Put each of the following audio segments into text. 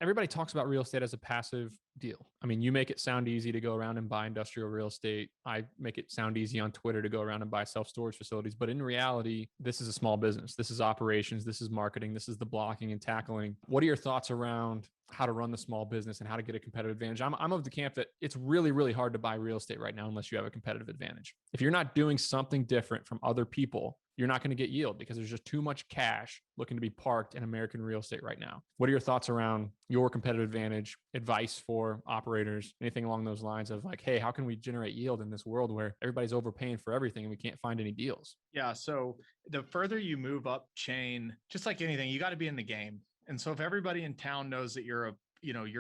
everybody talks about real estate as a passive deal. I mean, you make it sound easy to go around and buy industrial real estate. I make it sound easy on Twitter to go around and buy self-storage facilities. But in reality, this is a small business. This is operations. This is marketing. This is the blocking and tackling. What are your thoughts around how to run the small business and how to get a competitive advantage? I'm of the camp that it's really, really hard to buy real estate right now unless you have a competitive advantage. If you're not doing something different from other people, you're not going to get yield because there's just too much cash looking to be parked in American real estate right now. What are your thoughts around your competitive advantage, advice for operators, anything along those lines of like, hey, how can we generate yield in this world where everybody's overpaying for everything and we can't find any deals? Yeah. So the further you move up chain, just like anything, you got to be in the game. And so if everybody in town knows that you're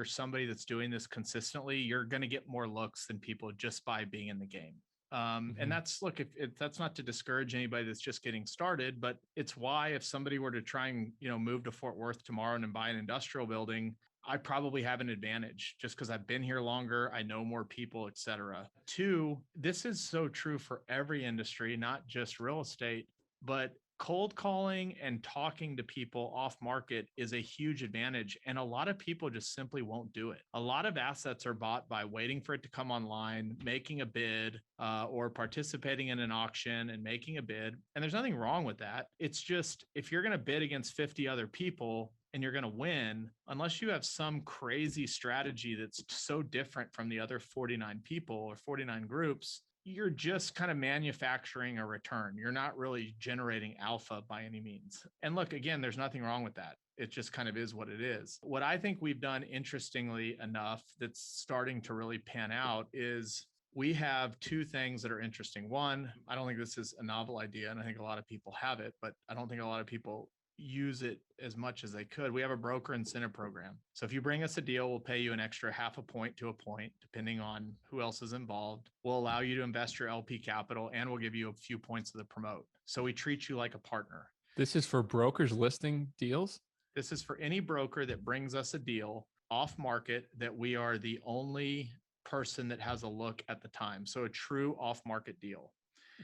somebody that's doing this consistently, you're going to get more looks than people just by being in the game. And that's, look, if that's not to discourage anybody that's just getting started, but it's why if somebody were to try and, move to Fort Worth tomorrow and buy an industrial building, I probably have an advantage just because I've been here longer. I know more people, et cetera. Two, this is so true for every industry, not just real estate, but cold calling and talking to people off market is a huge advantage. And a lot of people just simply won't do it. A lot of assets are bought by waiting for it to come online, making a bid, or participating in an auction and making a bid. And there's nothing wrong with that. It's just, if you're going to bid against 50 other people and you're going to win, unless you have some crazy strategy that's so different from the other 49 people or 49 groups, you're just kind of manufacturing a return. You're not really generating alpha by any means. And look, again, there's nothing wrong with that. It just kind of is what it is. What I think we've done, interestingly enough, that's starting to really pan out is we have two things that are interesting. One, I don't think this is a novel idea, and I think a lot of people have it, but I don't think a lot of people use it as much as they could. We have a broker incentive program. So if you bring us a deal, we'll pay you an extra 0.5 point to a point, depending on who else is involved. We'll allow you to invest your LP capital, and we'll give you a few points of the promote. So we treat you like a partner. This is for brokers listing deals? This is for any broker that brings us a deal off market that we are the only person that has a look at the time. So a true off market deal.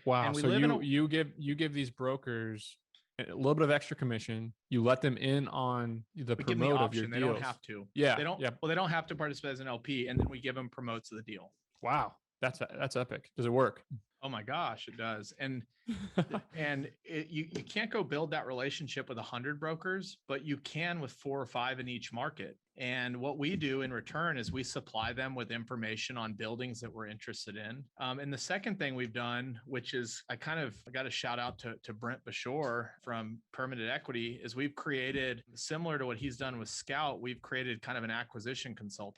Wow. So you give these brokers a little bit of extra commission. You let them in on the promote of your deals. They don't have to. Yeah. They don't. Yeah. Well, they don't have to participate as an LP, and then we give them promotes of the deal. Wow. That's epic. Does it work? Oh my gosh, it does. And you can't go build that relationship with 100 brokers, but you can with 4 or 5 in each market. And what we do in return is we supply them with information on buildings that we're interested in. And the second thing we've done, which is I got a shout out to Brent Bashore from Permanent Equity, is we've created, similar to what he's done with Scout, we've created kind of an acquisition consultant.